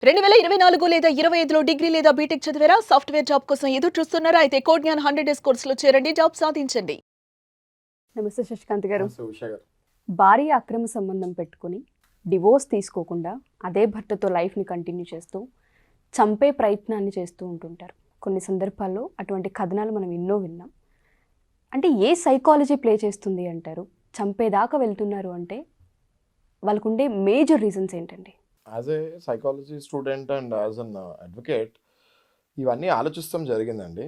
2024 లేదా 25లో డిగ్రీ లేదా బీటెక్ చదివారా? సాఫ్ట్‌వేర్ జాబ్ కోసం ఎదురు చూస్తున్నారా? అయితే కోడ్‌జ్ఞాన్ 100 డేస్ కోర్సులో చేరండి. జాబ్ సాధించండి. నమస్తే శశికాంత్ గారు. నమస్తే ఉషా గారు. భార్య అక్రమ సంబంధం పెట్టుకుని డివోర్స్ తీసుకోకుండా అదే భర్తతో లైఫ్ని కంటిన్యూ చేస్తూ చంపే ప్రయత్నాన్ని చేస్తూ ఉంటుంటారు. కొన్ని సందర్భాల్లో అటువంటి కథనాలు మనం ఎన్నో విన్నాం. అంటే ఏ సైకాలజీ ప్లే చేస్తుంది అంటారు? చంపేదాకా వెళ్తున్నారు అంటే వాళ్ళకుండే మేజర్ రీజన్స్ ఏంటండి? As a psychology student and as an advocate ఇవన్నీ ఆలోచిస్తాం జరిగిందండి.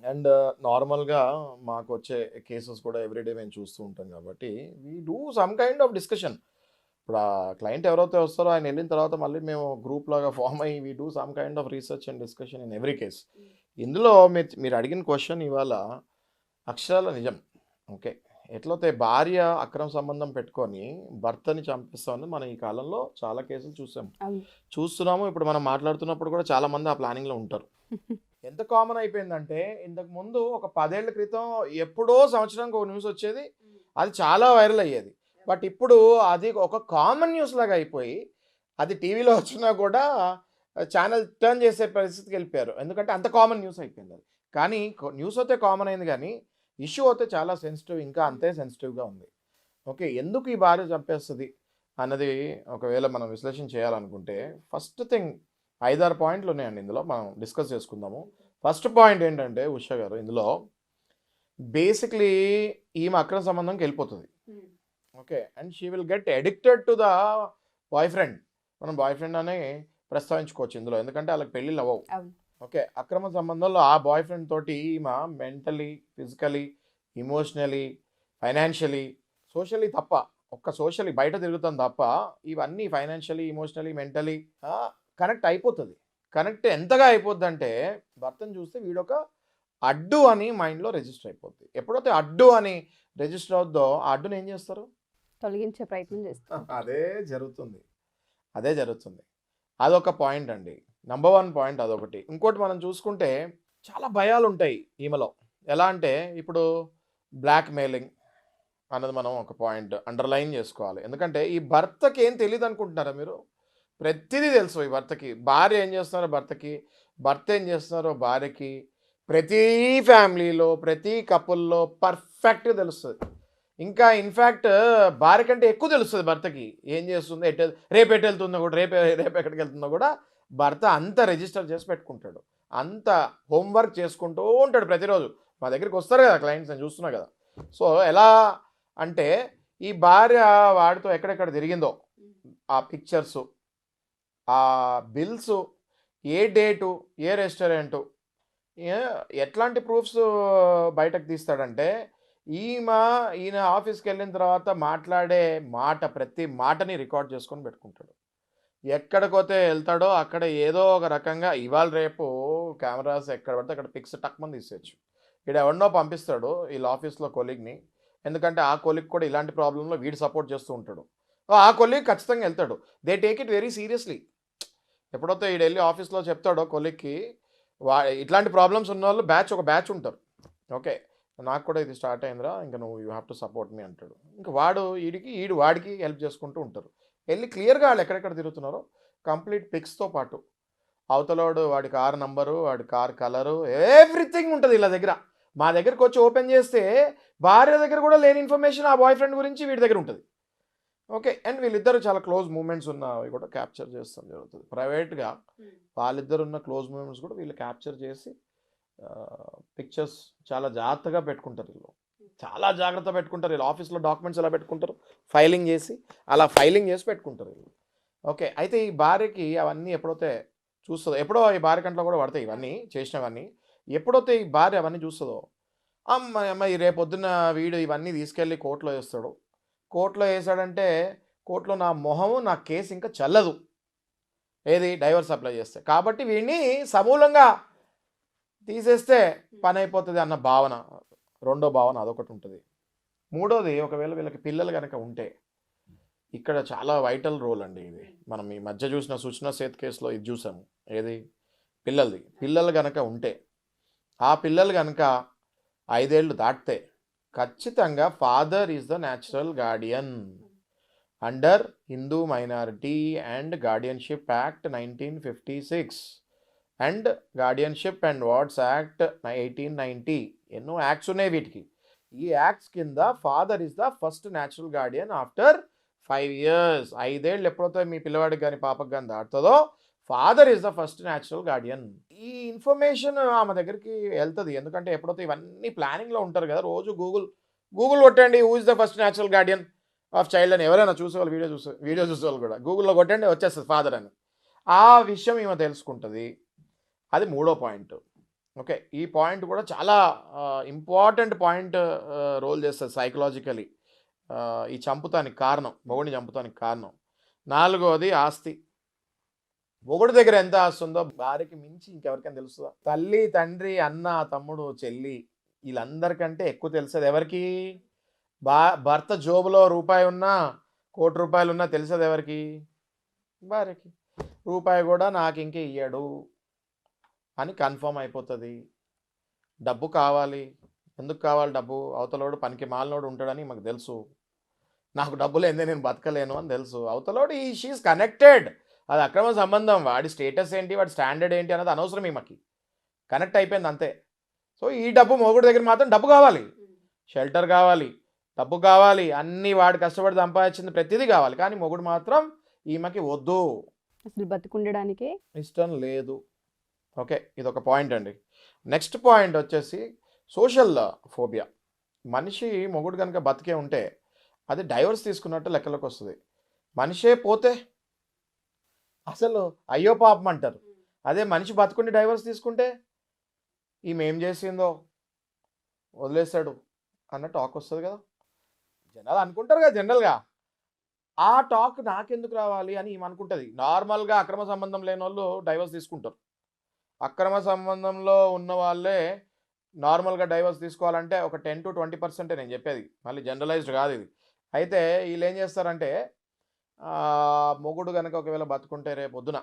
అండ్ నార్మల్గా మాకు వచ్చే కేసెస్ కూడా ఎవ్రీడే మేము చూస్తూ ఉంటాం కాబట్టి we do some kind of discussion. ఇప్పుడు ఆ క్లయింట్ ఎవరైతే వస్తారో ఆయన వెళ్ళిన తర్వాత మళ్ళీ మేము గ్రూప్ లాగా ఫామ్ అయ్యి we do some kind of research and discussion in every case. ఇందులో మీరు అడిగిన క్వశ్చన్ ఇవాళ అక్షరాల నిజం. ఓకే, ఎట్లయితే భార్య అక్రమ సంబంధం పెట్టుకొని భర్తని చంపిస్తామని మనం ఈ కాలంలో చాలా కేసులు చూస్తున్నాము. ఇప్పుడు మనం మాట్లాడుతున్నప్పుడు కూడా చాలా మంది ఆ ప్లానింగ్లో ఉంటారు. ఎంత కామన్ అయిపోయిందంటే ఇంతకు ముందు ఒక 10 ఏళ్ల క్రితం ఎప్పుడో సంవత్సరానికి ఒక న్యూస్ వచ్చేది, అది చాలా వైరల్ అయ్యేది. బట్ ఇప్పుడు అది ఒక కామన్ న్యూస్ లాగా అయిపోయి అది టీవీలో వచ్చినా కూడా ఛానల్ టర్న్ చేసే పరిస్థితికి వెళ్ళిపోయారు. ఎందుకంటే అంత కామన్ న్యూస్ అయిపోయింది అది. కానీ న్యూస్ అయితే కామన్ అయింది, కానీ ఇష్యూ అయితే చాలా సెన్సిటివ్, ఇంకా అంతే సెన్సిటివ్గా ఉంది. ఓకే, ఎందుకు ఈ భార్య చంపేస్తుంది అన్నది ఒకవేళ మనం విశ్లేషణ చేయాలనుకుంటే ఫస్ట్ థింగ్ 5-6 పాయింట్లు ఉన్నాయండి. ఇందులో మనం డిస్కస్ చేసుకుందాము. ఫస్ట్ పాయింట్ ఏంటంటే ఉషా గారు, ఇందులో బేసిక్లీ ఈమె అక్రమ సంబంధంకి వెళ్ళిపోతుంది. Okay, and she will get addicted to the boy friend. మనం బాయ్ ఫ్రెండ్ అనే ప్రస్తావించుకోవచ్చు ఇందులో, ఎందుకంటే వాళ్ళకి పెళ్ళిళ్ళు అవ్వవు. ఓకే, అక్రమ సంబంధంలో ఆ బాయ్ ఫ్రెండ్ తోటి ఈమె mentally, physically, emotionally, financially, socially తప్ప, ఒక్క సోషలీ బయట తిరుగుతాం తప్ప ఇవన్నీ ఫైనాన్షియలీ, ఇమోషనలీ, మెంటలీ కనెక్ట్ అయిపోతుంది. కనెక్ట్ ఎంతగా అయిపోద్ది అంటే భర్తను చూస్తే వీడొక అడ్డు అని మైండ్లో రిజిస్టర్ అయిపోద్ది. ఎప్పుడైతే అడ్డు అని రిజిస్టర్ అవుద్దో ఆ అడ్డుని ఏం చేస్తారు? తొలగించే ప్రయత్నం చేస్తారు. అదే జరుగుతుంది. అదొక పాయింట్ అండి, నంబర్ 1 పాయింట్ అదొకటి. ఇంకోటి మనం చూసుకుంటే చాలా భయాలు ఉంటాయి ఈమెలో. ఎలా అంటే ఇప్పుడు బ్లాక్ మెయిలింగ్ అన్నది మనం ఒక పాయింట్ అండర్లైన్ చేసుకోవాలి. ఎందుకంటే ఈ భర్తకి ఏం తెలియదు అనుకుంటున్నారా మీరు? ప్రతిదీ తెలుసు ఈ భర్తకి. భార్య ఏం చేస్తున్నారో భర్తకి, భర్త ఏం చేస్తున్నారో భార్యకి, ప్రతి ఫ్యామిలీలో ప్రతి కపుల్లో పర్ఫెక్ట్గా తెలుస్తుంది. ఇంకా ఇన్ఫ్యాక్ట్ భార్య కంటే ఎక్కువ తెలుస్తుంది భర్తకి ఏం చేస్తుందో, రేపు ఎటు వెళ్తుందో కూడా, రేపు ఎక్కడికి వెళ్తుందో కూడా భర్త అంత రిజిస్టర్ చేసి పెట్టుకుంటాడు. అంత హోంవర్క్ చేసుకుంటూ ఉంటాడు ప్రతిరోజు. మా దగ్గరికి వస్తారు కదా క్లయింట్స్, నేను చూస్తున్నా కదా. సో ఎలా అంటే ఈ భార్య వాడితో ఎక్కడెక్కడ తిరిగిందో ఆ పిక్చర్సు, ఆ బిల్స్, ఏ డేటు, ఏ రెస్టారెంటు, ఎట్లాంటి ప్రూఫ్స్ బయటకు తీస్తాడంటే ఈయన ఆఫీస్కి వెళ్ళిన తర్వాత మాట్లాడే ప్రతి మాటని రికార్డ్ చేసుకొని పెట్టుకుంటాడు. ఎక్కడికోతే వెళ్తాడో అక్కడ ఏదో ఒక రకంగా ఇవాళ రేపు కెమెరాస్ ఎక్కడ పడితే అక్కడ పిక్స్ టక్మని తీసేయచ్చు. వీడు ఎవరినో పంపిస్తాడు వీళ్ళ ఆఫీస్లో కొలీగ్ని, ఎందుకంటే ఆ కొలీగ్ కూడా ఇలాంటి ప్రాబ్లంలో వీడు సపోర్ట్ చేస్తూ ఉంటాడు. ఆ కొలీగ్ ఖచ్చితంగా వెళ్తాడు. They take it very seriously. ఎప్పుడైతే వీడు వెళ్ళి ఆఫీస్లో చెప్తాడో కొలీగ్కి, ఇట్లాంటి ప్రాబ్లమ్స్ ఉన్న వాళ్ళు ఒక బ్యాచ్ ఉంటారు. ఓకే, నాకు కూడా ఇది స్టార్ట్ అయిందిరా, ఇంకా నువ్వు యూ హ్యావ్ టు సపోర్ట్ మీ అంటాడు. ఇంకా వాడికి హెల్ప్ చేసుకుంటూ ఉంటారు. వెళ్ళి క్లియర్గా వాళ్ళు ఎక్కడెక్కడ తిరుగుతున్నారో కంప్లీట్ పిక్స్తో పాటు అవతలోడు వాడి కార్ నంబరు, వాడి కార్ కలరు, ఎవ్రీథింగ్ ఉంటుంది వీళ్ళ దగ్గర. మా దగ్గరకు వచ్చి ఓపెన్ చేస్తే భార్య దగ్గర కూడా లేని ఇన్ఫర్మేషన్ ఆ బాయ్ ఫ్రెండ్ గురించి వీడి దగ్గర ఉంటుంది. ఓకే, అండ్ వీళ్ళిద్దరు చాలా క్లోజ్ మూమెంట్స్ ఉన్నవి కూడా క్యాప్చర్ చేస్తాం జరుగుతుంది. ప్రైవేట్గా వాళ్ళిద్దరు ఉన్న క్లోజ్ మూమెంట్స్ కూడా వీళ్ళు క్యాప్చర్ చేసి పిక్చర్స్ చాలా జాగ్రత్తగా పెట్టుకుంటారు. వీళ్ళు చాలా జాగ్రత్త పెట్టుకుంటారు. వీళ్ళు ఆఫీస్లో డాక్యుమెంట్స్ ఎలా పెట్టుకుంటారు, ఫైలింగ్ చేసి పెట్టుకుంటారు వీళ్ళు. ఓకే, అయితే ఈ భార్యకి అవన్నీ ఎప్పుడైతే చూస్తుందో, ఎప్పుడో ఈ భార్య కంట్లో కూడా పడతాయి ఇవన్నీ చేసినవన్నీ. ఎప్పుడైతే ఈ భార్య అవన్నీ చూస్తుందో, అమ్మాయి రేపొద్దున వీడు ఇవన్నీ తీసుకెళ్ళి కోర్టులో వేస్తాడు. కోర్టులో వేసాడంటే కోర్టులో నా మొహము, నా కేసు ఇంకా చల్లదు, ఏది డైవర్స్ అప్లై చేస్తే. కాబట్టి వీడిని సమూలంగా తీసేస్తే పని అయిపోతుంది అన్న భావన, రెండో భావన అదొకటి ఉంటుంది. మూడోది, ఒకవేళ వీళ్ళకి పిల్లలు కనుక ఉంటే, ఇక్కడ చాలా వైటల్ రోల్ అండి ఇది. మనం ఈ మధ్య చూసిన సుష్మా సేత్ కేసులో ఇది చూసాము, ఏది పిల్లలు కనుక ఉంటే, ఆ పిల్లలు కనుక 5 ఏళ్ళు దాటితే ఖచ్చితంగా father is the natural guardian. Under Hindu minority and guardianship act 1956 and guardianship and wards act 1890. ఎన్నో యాక్ట్స్ ఉన్నాయి వీటికి. ఈ యాక్ట్స్ కింద father is the first natural guardian after 5 years. 5 ఏళ్ళు ఎప్పుడైతే మీ పిల్లవాడికి కానీ పాపకు కానీ దాటుతుందో father is the first natural guardian. ఈ ఇన్ఫర్మేషన్ ఆమె దగ్గరికి వెళ్తుంది. ఎందుకంటే ఎప్పుడైతే ఇవన్నీ ప్లానింగ్లో ఉంటారు కదా, రోజు గూగుల్ కొట్టండి who is the first natural Guardian of child అని. ఎవరైనా చూసేవాళ్ళు, వీడియో చూసేవాళ్ళు కూడా గూగుల్లో కొట్టండి, వచ్చేస్తుంది ఫాదర్ అని. ఆ విషయం ఈమె తెలుసుకుంటుంది. అది 3వ పాయింట్. ఓకే, ఈ పాయింట్ కూడా చాలా ఇంపార్టెంట్ పాయింట్ రోల్ చేస్తుంది సైకలాజికలీ. ఈ చంపుతానికి కారణం, మొగుడిని చంపుతానికి కారణం. 4వది ఆస్తి. మొగుడి దగ్గర ఎంత ఆస్తి ఉందో భార్యకి మించి ఇంకెవరికైనా తెలుస్తుందా? తల్లి, తండ్రి, అన్న, తమ్ముడు, చెల్లి వీళ్ళందరికంటే ఎక్కువ తెలుస్తుంది ఎవరికి? భర్త జోబులో రూపాయి ఉన్నా, ₹1,00,00,000 ఉన్నా తెలిసేది ఎవరికి? భార్యకి. రూపాయి కూడా నాకు ఇంకే ఇయ్యడు అని కన్ఫర్మ్ అయిపోతుంది. డబ్బు కావాలి. ఎందుకు కావాలి డబ్బు? అవతలోడు పనికి మాలినోడు ఉంటాడని మాకు తెలుసు. నాకు డబ్బు లేదే నేను బతకలేను అని తెలుసు. అవతలోడు షీఈస్ కనెక్టెడ్. అది అక్రమ సంబంధం. వాడి స్టేటస్ ఏంటి, వాడి స్టాండర్డ్ ఏంటి అన్నది అనవసరం ఈమెకి. కనెక్ట్ అయిపోయింది అంతే. సో ఈ డబ్బు మొగుడు దగ్గర మాత్రం డబ్బు కావాలి, షెల్టర్ కావాలి, డబ్బు కావాలి, అన్నీ వాడు కష్టపడి సంపాదించింది ప్రతిదీ కావాలి. కానీ మొగుడు మాత్రం ఈమెకి వద్దు, అసలు బతుకుండడానికే ఇష్టం లేదు. ఓకే, ఇదొక పాయింట్ అండి. నెక్స్ట్ పాయింట్ వచ్చేసి సోషల్ ఫోబియా. మనిషి మొగుడు కనుక బతికే ఉంటే అది డైవర్స్ తీసుకున్నట్టు లెక్కలోకి వస్తుంది. మనిషే పోతే అసలు అయ్యో పాపం అంటారు. అదే మనిషి బతుకుండి డైవర్స్ తీసుకుంటే ఈమె ఏం చేసిందో వదిలేస్తాడు అన్న టాక్ వస్తుంది కదా. జనాలు అనుకుంటారు కదా జనరల్గా. ఆ టాక్ నాకెందుకు రావాలి అని ఈమె అనుకుంటుంది. నార్మల్గా అక్రమ సంబంధం లేని వాళ్ళు డైవర్స్ తీసుకుంటారు. అక్రమ సంబంధంలో ఉన్న వాళ్ళే నార్మల్గా డైవర్స్ తీసుకోవాలంటే ఒక 10 to 20% నేను చెప్పేది, మళ్ళీ జనరలైజ్డ్ కాదు ఇది. అయితే వీళ్ళు ఏం చేస్తారంటే మొగుడు కనుక ఒకవేళ బతుకుంటే రేపు పొద్దున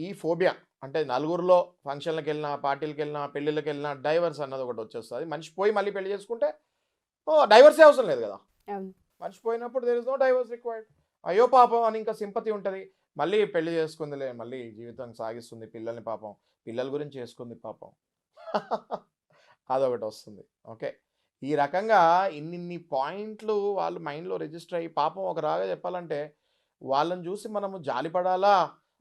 ఈ ఫోబియా అంటే నలుగురిలో ఫంక్షన్లకు వెళ్ళినా, పార్టీలకు వెళ్ళినా, పెళ్ళిళ్ళకి వెళ్ళినా డైవర్స్ అన్నది ఒకటి వచ్చేస్తుంది. మనిషి పోయి మళ్ళీ పెళ్లి చేసుకుంటే డైవర్సే అవసరం లేదు కదా. మనిషి పోయినప్పుడు there is no divorce required. అయ్యో పాపం అని ఇంకా సింపతి ఉంటుంది. మళ్ళీ పెళ్లి చేసుకుందిలే, మళ్ళీ జీవితం సాగిస్తుంది, పిల్లల్ని పాపం పిల్లల గురించి చేసుకుంది పాపం అదొకటి వస్తుంది. ఓకే, ఈ రకంగా ఇన్ని పాయింట్లు వాళ్ళు మైండ్లో రిజిస్టర్ అయ్యి పాపం ఒక రాగా చెప్పాలంటే వాళ్ళని చూసి మనము జాలిపడాలా,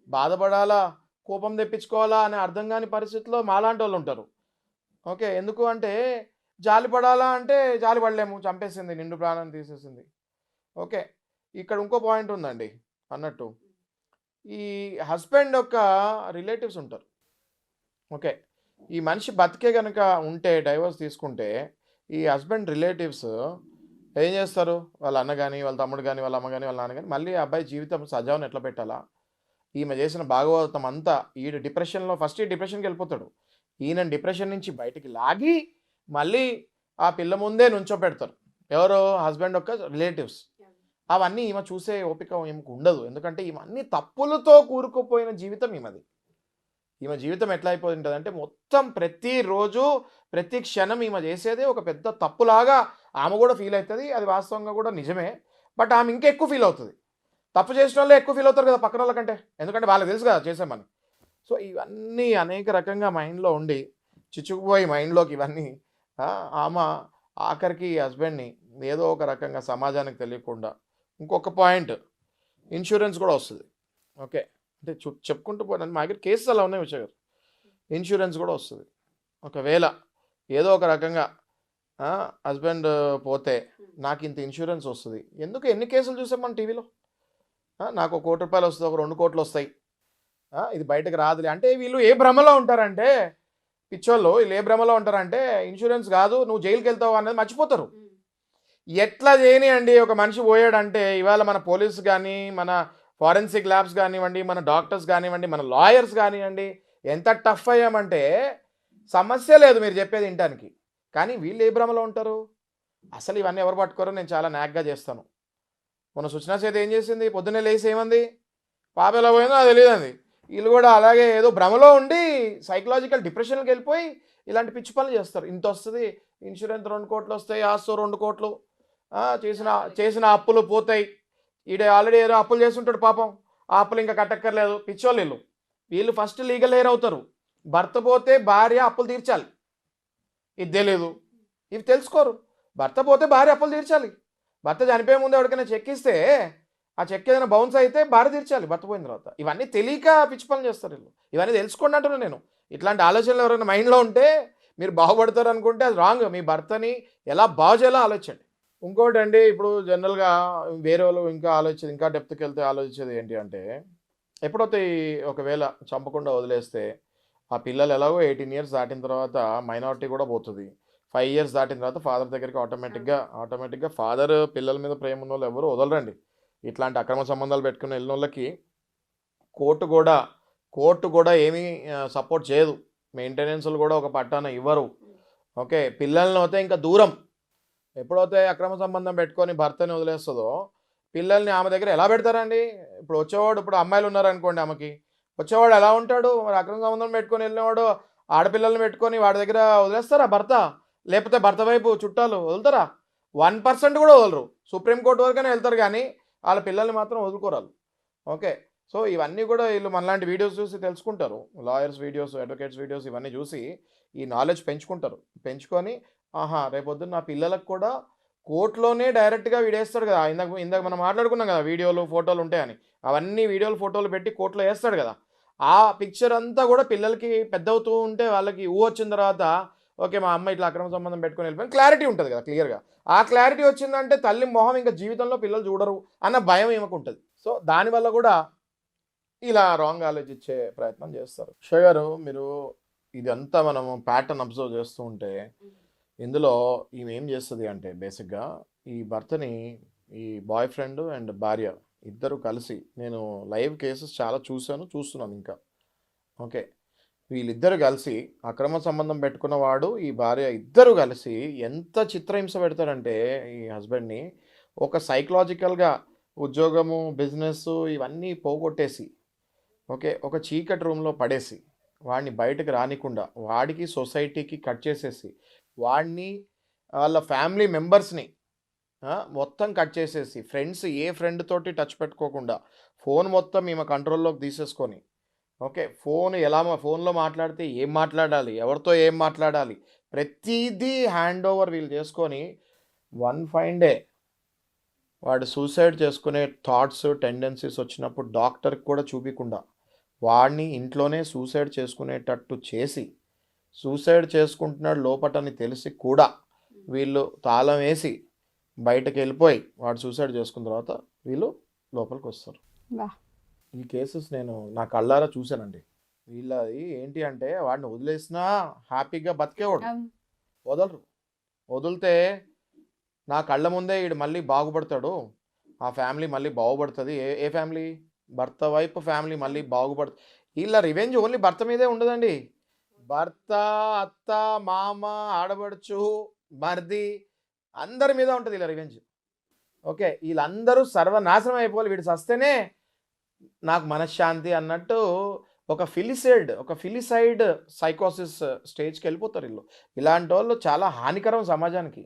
బాధపడాలా, కోపం తెప్పించుకోవాలా అనే అర్థం కాని పరిస్థితిలో మాలాంటి వాళ్ళు ఉంటారు. ఓకే, ఎందుకు అంటే జాలిపడాలా అంటే జాలిపడలేము, చంపేసింది, నిండు ప్రాణం తీసేసింది. ఓకే, ఇక్కడ ఇంకో పాయింట్ ఉందండి అన్నట్టు. ఈ హస్బెండ్ యొక్క రిలేటివ్స్ ఉంటారు. ఓకే, ఈ మనిషి బతికే కనుక ఉంటే డైవర్స్ తీసుకుంటే ఈ హస్బెండ్ రిలేటివ్స్ ఏం చేస్తారు? వాళ్ళ అన్న కానీ, వాళ్ళ తమ్ముడు కానీ, వాళ్ళ అమ్మ కానీ, వాళ్ళ నాన్న కానీ మళ్ళీ అబ్బాయి జీవితం సజావుని ఎట్లా పెట్టాలా, ఈమె చేసిన భాగవతం అంతా ఈడు డిప్రెషన్లో ఫస్ట్ ఈ డిప్రెషన్కి వెళ్ళిపోతాడు. ఈయన డిప్రెషన్ నుంచి బయటికి లాగి మళ్ళీ ఆ పిల్ల ముందే నుంచోపెడతారు. ఎవరో హస్బెండ్ యొక్క రిలేటివ్స్. అవన్నీ ఈమె చూసే ఓపిక ఈమెకు ఉండదు. ఎందుకంటే ఈమె అన్ని తప్పులతో కూరుకుపోయిన జీవితం ఈమెది. ఈమె జీవితం ఎట్లా అయిపోయి ఉంటుంది అంటే మొత్తం ప్రతిరోజు ప్రతి క్షణం ఈమె చేసేదే ఒక పెద్ద తప్పులాగా ఆమె కూడా ఫీల్ అవుతుంది. అది వాస్తవంగా కూడా నిజమే. బట్ ఆమె ఇంకా ఎక్కువ ఫీల్ అవుతుంది. తప్పు చేసిన వాళ్ళే ఎక్కువ ఫీల్ అవుతారు కదా పక్కన వాళ్ళకంటే, ఎందుకంటే వాళ్ళకి తెలుసు కదా చేసామని. సో ఇవన్నీ అనేక రకంగా మైండ్లో ఉండి చిచ్చుకుపోయి మైండ్లోకి ఇవన్నీ ఆమె ఆఖరికి హస్బెండ్ని ఏదో ఒక రకంగా సమాజానికి తెలియకుండా. ఇంకొక పాయింట్ ఇన్సూరెన్స్ కూడా వస్తుంది. ఓకే, అంటే చెప్పుకుంటూ పోయినా మా దగ్గర కేసెస్ అలా ఉన్నాయి విషయ గారు. ఇన్సూరెన్స్ కూడా వస్తుంది. ఒకవేళ ఏదో ఒక రకంగా హస్బెండ్ పోతే నాకు ఇంత ఇన్సూరెన్స్ వస్తుంది. ఎందుకు ఎన్ని కేసులు చూసాం మన టీవీలో. నాకు ₹1,00,00,000 వస్తుంది, ఒక 2 కోట్లు వస్తాయి, ఇది బయటకు రాదులే అంటే వీళ్ళు ఏ భ్రమలో ఉంటారంటే, పిచ్చోళ్ళు వీళ్ళు ఏ భ్రమలో ఉంటారంటే ఇన్సూరెన్స్ కాదు నువ్వు జైలుకి వెళ్తావు అనేది మర్చిపోతారు. ఎట్లా చేయని అండి ఒక మనిషి పోయాడంటే ఇవాళ మన పోలీస్ కానీ, మన ఫారెన్సిక్ ల్యాబ్స్ కానివ్వండి, మన డాక్టర్స్ కానివ్వండి, మన లాయర్స్ కానివ్వండి, ఎంత టఫ్ అయ్యామంటే సమస్య లేదు మీరు చెప్పేది వినటానికి. కానీ వీళ్ళు ఏ భ్రమలో ఉంటారు. అసలు ఇవన్నీ ఎవరు పట్టుకోరో నేను చాలా నాగ్గా చేస్తాను. మొన్న సుచనా చేతి ఏం చేసింది, పొద్దున్నే లేసి ఏమంది, పాప ఎలా పోయిందో అది తెలియదండి. వీళ్ళు కూడా అలాగే ఏదో భ్రమలో ఉండి సైకలాజికల్ డిప్రెషన్కి వెళ్ళిపోయి ఇలాంటి పిచ్చి పనులు చేస్తారు. ఇంత వస్తుంది ఇన్సూరెన్స్ 2 కోట్లు వస్తాయి, ఆస్తో 2 కోట్లు చేసిన చేసిన అప్పులు పోతాయి. ఈడ ఆల్రెడీ ఏదో అప్పులు చేస్తుంటాడు పాపం, ఆ అప్పులు ఇంకా కట్టక్కర్లేదు. పిచ్చోళ్ళు వీళ్ళు. వీళ్ళు ఫస్ట్ లీగల్ ఎయిర్ అవుతారు. భర్త పోతే భార్య అప్పులు తీర్చాలి, ఇది తెలియదు, ఇవి తెలుసుకోరు. భర్త పోతే భార్య అప్పులు తీర్చాలి. భర్త చనిపోయే ముందు ఎవరికైనా చెక్ ఇస్తే ఆ చెక్ ఏదైనా బౌన్స్ అయితే భార్య తీర్చాలి భర్త పోయిన తర్వాత. ఇవన్నీ తెలియక పిచ్చి పనులు చేస్తారు వీళ్ళు. ఇవన్నీ తెలుసుకోండి అంటున్నాను నేను. ఇట్లాంటి ఆలోచనలు ఎవరైనా మైండ్లో ఉంటే మీరు బాగుపడతారు అనుకుంటే అది రాంగ్. మీ భర్తని ఎలా బాగు చేయాలో ఆలోచించండి. ఇంకోటి అండి, ఇప్పుడు జనరల్గా వేరే వాళ్ళు ఇంకా ఆలోచించేది, ఇంకా డెప్త్కి వెళ్తే ఆలోచించేది ఏంటి అంటే, ఎప్పుడైతే ఒకవేళ చంపకుండా వదిలేస్తే ఆ పిల్లలు ఎలాగో 18 ఇయర్స్ దాటిన తర్వాత మైనారిటీ కూడా పోతుంది. 5 ఇయర్స్ దాటిన తర్వాత ఫాదర్ దగ్గరికి ఆటోమేటిక్గా ఫాదర్ పిల్లల మీద ప్రేమ ఉన్న వాళ్ళు ఎవరు వదలరండి. ఇట్లాంటి అక్రమ సంబంధాలు పెట్టుకుని వెళ్ళిన వాళ్ళకి కోర్టు కూడా ఏమీ సపోర్ట్ చేయదు. మెయింటెనెన్స్లు కూడా ఒక పట్టాన ఇవ్వరు. ఓకే, పిల్లల్ని అయితే ఇంకా దూరం. ఎప్పుడైతే అక్రమ సంబంధం పెట్టుకొని భర్తని వదిలేస్తుందో పిల్లల్ని ఆమె దగ్గర ఎలా పెడతారండి? ఇప్పుడు అమ్మాయిలు ఉన్నారనుకోండి, ఆమెకి వచ్చేవాడు ఎలా ఉంటాడు? మరి అక్రమ సంబంధం పెట్టుకొని వెళ్ళినవాడు ఆడపిల్లల్ని పెట్టుకొని వాడి దగ్గర వదిలేస్తారా భర్త? లేకపోతే భర్త వైపు చుట్టాలు వదులుతారా? 1% కూడా వదలరు. సుప్రీంకోర్టు వరకనే వెళ్తారు కానీ వాళ్ళ పిల్లల్ని మాత్రం వదులుకోరాలు. ఓకే, సో ఇవన్నీ కూడా వీళ్ళు మనలాంటి వీడియోస్ చూసి తెలుసుకుంటారు. లాయర్స్ వీడియోస్, అడ్వకేట్స్ వీడియోస్ ఇవన్నీ చూసి ఈ నాలెడ్జ్ పెంచుకొని రేపొద్దున నా పిల్లలకు కూడా కోర్టులోనే డైరెక్ట్గా వీడేస్తాడు కదా. ఇందాక మనం మాట్లాడుకున్నాం కదా, వీడియోలు ఫోటోలు ఉంటాయని. అవన్నీ వీడియోలు ఫోటోలు పెట్టి కోర్టులో వేస్తాడు కదా. ఆ పిక్చర్ అంతా కూడా పిల్లలకి పెద్ద అవుతూ ఉంటే వాళ్ళకి వచ్చిన తర్వాత ఓకే మా అమ్మ ఇట్లా అక్రమ సంబంధం పెట్టుకొని వెళ్ళిపోయింది క్లారిటీ ఉంటుంది కదా క్లియర్గా. ఆ క్లారిటీ వచ్చిందంటే తల్లి మొహం ఇంకా జీవితంలో పిల్లలు చూడరు అన్న భయం ఏమకు ఉంటుంది. సో దానివల్ల కూడా ఇలా రాంగ్ ఆలోచించే ప్రయత్నం చేస్తారు. షో గారు, మీరు ఇదంతా మనము ప్యాటర్న్ అబ్జర్వ్ చేస్తూ ఉంటే ఇందులో ఈమె ఏం చేస్తుంది అంటే, బేసిక్గా ఈ భర్తని ఈ బాయ్ ఫ్రెండ్ అండ్ భార్య ఇద్దరు కలిసి, నేను లైవ్ కేసెస్ చాలా చూస్తున్నాను ఇంకా. ఓకే, వీళ్ళిద్దరు కలిసి అక్రమ సంబంధం పెట్టుకున్నవాడు ఈ భార్య ఇద్దరు కలిసి ఎంత చిత్రహింస పెడతారంటే ఈ హస్బెండ్ని ఒక సైకలాజికల్గా ఉద్యోగము, బిజినెస్ ఇవన్నీ పోగొట్టేసి, ఓకే, ఒక చీకటి రూమ్లో పడేసి వాడిని బయటకు రానికుండా వాడికి సొసైటీకి కట్ చేసేసి వాడిని వాళ్ళ ఫ్యామిలీ మెంబర్స్ని మొత్తం కట్ చేసేసి ఏ ఫ్రెండ్ తోటి టచ్ పెట్టుకోకుండా ఫోన్ మొత్తం ఈమె కంట్రోల్లోకి తీసేసుకొని, ఓకే, ఫోన్లో మాట్లాడితే ఏం మాట్లాడాలి, ఎవరితో ఏం మాట్లాడాలి, ప్రతిదీ హ్యాండ్ ఓవర్ వీళ్ళు చేసుకొని వన్ ఫైన్ డే వాడు సూసైడ్ చేసుకునే థాట్స్, టెండెన్సీస్ వచ్చినప్పుడు డాక్టర్కి కూడా చూపించకుండా వాడిని ఇంట్లోనే సూసైడ్ చేసుకునేటట్టు చేసి, సూసైడ్ చేసుకుంటున్నాడు లోపటని తెలిసి కూడా వీళ్ళు తాళం వేసి బయటకు వెళ్ళిపోయి వాడు సూసైడ్ చేసుకున్న తర్వాత వీళ్ళు లోపలికి వస్తారు. ఈ కేసెస్ నేను నా కళ్ళారా చూశానండి. వీళ్ళది ఏంటి అంటే, వాడిని వదిలేసినా హ్యాపీగా బతికేవాడు, వదిలితే నా కళ్ళ ముందే వీడు మళ్ళీ బాగుపడతాడు, ఆ ఫ్యామిలీ మళ్ళీ బాగుపడుతుంది. ఏ ఫ్యామిలీ? భర్త వైపు ఫ్యామిలీ మళ్ళీ బాగుపడుతుంది. వీళ్ళ రివెంజ్ ఓన్లీ భర్త మీదే ఉండదండి. భర్త, అత్త, మామ, ఆడబడుచు, మర్ది అందరి మీద ఉంటుంది ఇలా రివెంజ్. ఓకే, వీళ్ళందరూ సర్వనాశనం అయిపోవాలి, వీడు సస్తేనే నాకు మనశ్శాంతి అన్నట్టు ఒక ఫిలిసైడ్ సైకోసిస్ స్టేజ్కి వెళ్ళిపోతారు వీళ్ళు. ఇలాంటి వాళ్ళు చాలా హానికరం సమాజానికి.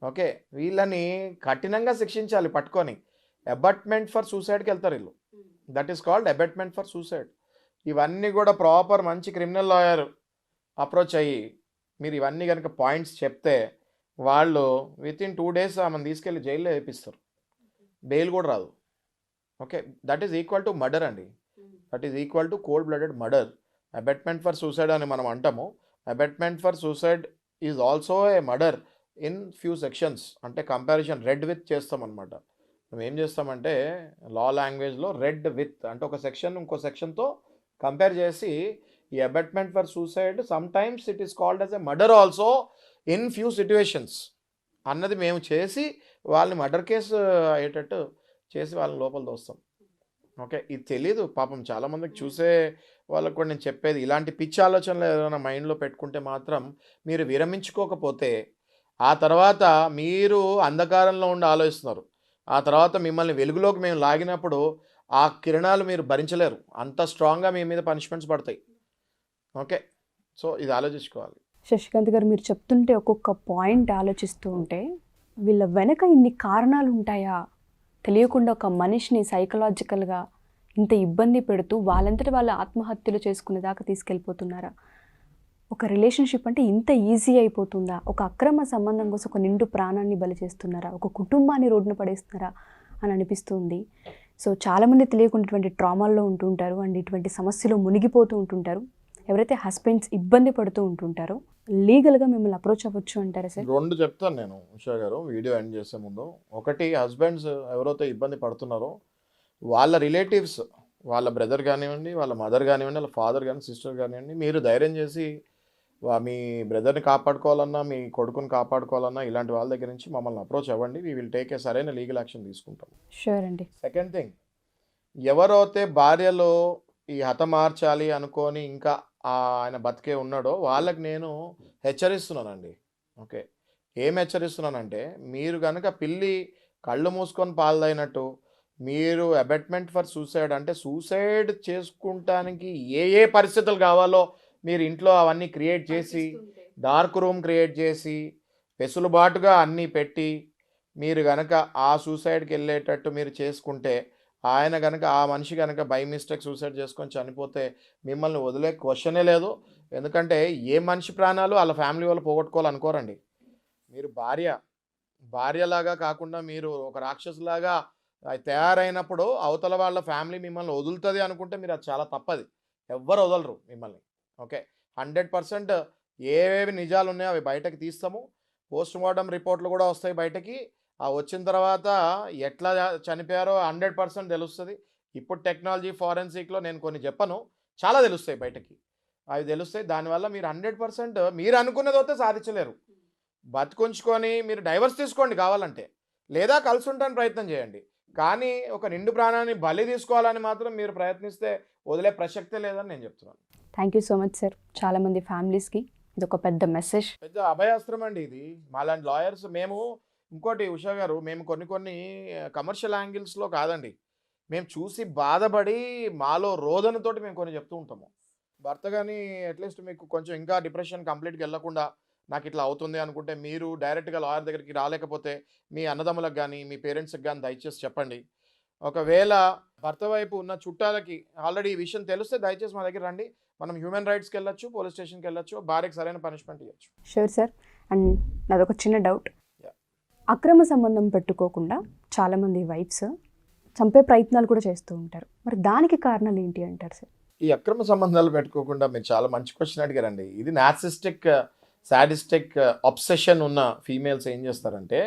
ఓకే, వీళ్ళని కఠినంగా శిక్షించాలి పట్టుకొని. అబట్మెంట్ ఫర్ సూసైడ్కి వెళ్తారు వీళ్ళు. That is called abetment for suicide. ఇవన్నీ కూడా ప్రాపర్ మంచి క్రిమినల్ లాయర్ అప్రోచ్ అయ్యి మీరు ఇవన్నీ కనుక పాయింట్స్ చెప్తే వాళ్ళు వితిన్ 2 days ఆమెను తీసుకెళ్ళి జైల్లో వేపిస్తారు, బెయిల్ కూడా రాదు. Okay, that is equal to murder అండి. That is equal to cold blooded murder. Abetment for suicide అని మనం అంటాము. Abetment for suicide is also a murder in few sections. అంటే కంపారిజన్ రెడ్ విత్ చేస్తాం అనమాట. మేము ఏం చేస్తామంటే లా లాంగ్వేజ్లో రెడ్ విత్ అంటే ఒక సెక్షన్ ఇంకో సెక్షన్తో కంపేర్ చేసి ఈ abetment for suicide some times it is called as a murder also in few situations అన్నది మేము చేసి వాళ్ళని మర్డర్ కేసు అయ్యేటట్టు చేసి వాళ్ళని లోపల దోస్తాం. ఓకే, ఇది తెలీదు పాపం చాలామందికి. చూసే వాళ్ళకు కూడా నేను చెప్పేది, ఇలాంటి పిచ్చి ఆలోచనలు ఏదైనా మైండ్లో పెట్టుకుంటే మాత్రం మీరు విరమించుకోకపోతే ఆ తర్వాత మీరు అంధకారంలో ఉండి ఆలోచిస్తున్నారు. ఆ తర్వాత మిమ్మల్ని వెలుగులోకి మేము లాగినప్పుడు ఆ కిరణాలు మీరు భరించలేరు, అంత స్ట్రాంగ్గా మీ మీద పనిష్మెంట్స్ పడతాయి. ఓకే, సో ఇది ఆలోచించుకోవాలి. శశికాంత్ గారు, మీరు చెప్తుంటే ఒక్కొక్క పాయింట్ ఆలోచిస్తూ ఉంటే వీళ్ళ వెనక ఇన్ని కారణాలు ఉంటాయా? తెలియకుండా ఒక మనిషిని సైకలాజికల్గా ఇంత ఇబ్బంది పెడుతూ వాళ్ళంతటి వాళ్ళ ఆత్మహత్యలు చేసుకునే దాకా తీసుకెళ్ళిపోతున్నారా? ఒక రిలేషన్షిప్ అంటే ఇంత ఈజీ అయిపోతుందా? ఒక అక్రమ సంబంధం కోసం ఒక నిండు ప్రాణాన్ని బలి చేస్తున్నారా? ఒక కుటుంబాన్ని రోడ్డున పడేస్తున్నారా అని అనిపిస్తుంది. సో చాలామంది తెలియకుండా ఇటువంటి ట్రామాల్లో ఉంటుంటారు అండ్ ఇటువంటి సమస్యలో మునిగిపోతూ ఉంటుంటారు. ఎవరైతే హస్బెండ్స్ ఇబ్బంది పడుతూ ఉంటుంటారో లీగల్గా మిమ్మల్ని అప్రోచ్ అవ్వచ్చు అంటారా సార్? 2 చెప్తాను నేను ఉషా గారు వీడియో ఎండ్ చేసే ముందు. ఒకటి, హస్బెండ్స్ ఎవరైతే ఇబ్బంది పడుతున్నారో వాళ్ళ రిలేటివ్స్, వాళ్ళ బ్రదర్ కానివ్వండి, వాళ్ళ మదర్ కానివ్వండి, వాళ్ళ ఫాదర్ కానీ సిస్టర్ కానివ్వండి, మీరు ధైర్యం చేసి మీ బ్రదర్ని కాపాడుకోవాలన్నా, మీ కొడుకుని కాపాడుకోవాలన్నా ఇలాంటి వాళ్ళ దగ్గర నుంచి మమ్మల్ని అప్రోచ్ అవ్వండి. వీ విల్ టేక్ ఏ సరైన లీగల్ యాక్షన్ తీసుకుంటాం. షూర్ అండి. సెకండ్ థింగ్, ఎవరైతే భార్యలో ఈ హతమార్చాలి అనుకొని ఇంకా ఆయన బతికే ఉన్నాడో వాళ్ళకి నేను హెచ్చరిస్తున్నానండి. ఓకే, ఏం హెచ్చరిస్తున్నానంటే, మీరు కనుక పిల్లి కళ్ళు మూసుకొని పాల్దైనట్టు మీరు అబెట్మెంట్ ఫర్ సూసైడ్ అంటే సూసైడ్ చేసుకుంటానికి ఏ పరిస్థితులు కావాలో మీరు ఇంట్లో అవన్నీ క్రియేట్ చేసి, డార్క్ రూమ్ క్రియేట్ చేసి, వెసులుబాటుగా అన్నీ పెట్టి మీరు కనుక ఆ సూసైడ్కి వెళ్ళేటట్టు మీరు చేసుకుంటే, ఆయన కనుక ఆ మనిషి కనుక బై మిస్టేక్ సూసైడ్ చేసుకొని చనిపోతే మిమ్మల్ని వదిలే క్వశ్చనే లేదు. ఎందుకంటే ఏ మనిషి ప్రాణాలు వాళ్ళ ఫ్యామిలీ వాళ్ళు పోగొట్టుకోవాలనుకోరండి. మీరు భార్యలాగా కాకుండా మీరు ఒక రాక్షసులాగా తయారైనప్పుడు అవతల వాళ్ళ ఫ్యామిలీ మిమ్మల్ని వదులుతుంది అనుకుంటే మీరు అది చాలా తప్పది. ఎవ్వరు వదలరు మిమ్మల్ని. ఓకే, 100% ఏవేవి నిజాలు ఉన్నాయో అవి బయటకు తీస్తాము. పోస్ట్ మార్టం రిపోర్ట్లు కూడా వస్తాయి బయటకి. ఆ వచ్చిన తర్వాత ఎట్లా చనిపోయారో 100% తెలుస్తుంది. ఇప్పుడు టెక్నాలజీ ఫారెన్సిక్లో నేను కొన్ని చెప్పను, చాలా తెలుస్తాయి బయటకి. అవి తెలుస్తాయి. దానివల్ల మీరు 100% మీరు అనుకున్నది అయితే సాధించలేరు. బతుకుంచుకొని మీరు డైవర్స్ తీసుకోండి కావాలంటే, లేదా కలిసి ఉండడానికి ప్రయత్నం చేయండి. కానీ ఒక నిండు ప్రాణాన్ని బలి తీసుకోవాలని మాత్రం మీరు ప్రయత్నిస్తే వదిలే ప్రసక్తే లేదని నేను చెప్తున్నాను. Thank you so much sir. చాలామంది ఫ్యామిలీస్కి ఇది ఒక పెద్ద మెసేజ్. పెద్ద అభయాస్త్రం అండి ఇది. మాలాంటి లాయర్స్ మేము, ఇంకోటి ఉషా గారు, మేము కొన్ని కమర్షియల్ యాంగిల్స్లో కాదండి, మేము చూసి బాధపడి మాలో రోదనతోటి మేము కొన్ని చెప్తూ ఉంటాము. భర్త కానీ అట్లీస్ట్ మీకు కొంచెం ఇంకా డిప్రెషన్ కంప్లీట్గా వెళ్ళకుండా నాకు ఇట్లా అవుతుంది అనుకుంటే మీరు డైరెక్ట్గా లాయర్ దగ్గరికి రాలేకపోతే మీ అన్నదమ్ములకు కానీ మీ పేరెంట్స్కి కానీ దయచేసి చెప్పండి. ఒకవేళ భర్త వైపు ఉన్న చుట్టాలకి ఆల్రెడీ ఈ విషయం తెలిస్తే దయచేసి మా దగ్గర రండి. మనం హ్యూమన్ రైట్స్కి వెళ్ళొచ్చు, పోలీస్ స్టేషన్కి వెళ్ళొచ్చు, భార్యకి సరైన పనిష్మెంట్ ఇవ్వచ్చు. Sure sir. అండ్ నాదొక చిన్న డౌట్. అక్రమ సంబంధం పెట్టుకోకుండా చాలామంది వైఫ్స్ చంపే ప్రయత్నాలు కూడా చేస్తూ ఉంటారు. మరి దానికి కారణాలు ఏంటి అంటారు సార్? ఈ అక్రమ సంబంధాలు పెట్టుకోకుండా మీరు చాలా మంచి క్వశ్చన్ అడిగారండి. ఇది నార్సిస్టిక్, సాడిస్టిక్ అబ్సెషన్ ఉన్న ఫీమేల్స్ ఏం చేస్తారంటే,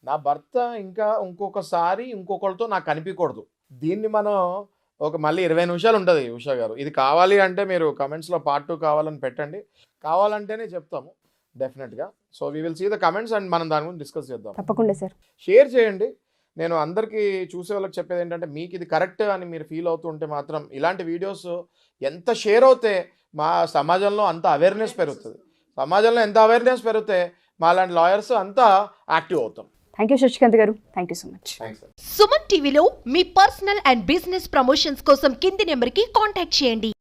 నా భర్త ఇంకా ఇంకొకసారి ఇంకొకరితో నాకు కనిపించకూడదు. దీన్ని మనం మళ్ళీ 20 నిమిషాలు ఉంటుంది ఉషా గారు. ఇది కావాలి అంటే మీరు కమెంట్స్లో పార్ట్ 2 కావాలని పెట్టండి, కావాలంటేనే చెప్తాము డెఫినెట్గా. So we will see the comments and మనం దాని గురించి డిస్కస్ చేద్దాం. తప్పకుండా సార్. షేర్ చేయండి. నేను అందరికీ చూసే వాళ్ళకి చెప్పేది ఏంటంటే, మీకు ఇది కరెక్ట్ అని మీరు ఫీల్ అవుతుంటే మాత్రం ఇలాంటి వీడియోస్ ఎంత షేర్ అవుతే మా సమాజంలో అంత అవేర్నెస్ పెరుగుతుంది. సమాజంలో ఎంత అవేర్నెస్ పెరిగితే మా లాంటి లాయర్స్ అంతా యాక్టివ్ అవుతాం. థ్యాంక్ యూ శశికాంత్ గారు. Thank you so much. Thanks. Suman టీవీలో మీ పర్సనల్ అండ్ బిజినెస్ ప్రమోషన్స్ కోసం కింది నెంబర్కి కాంటాక్ట్ చేయండి.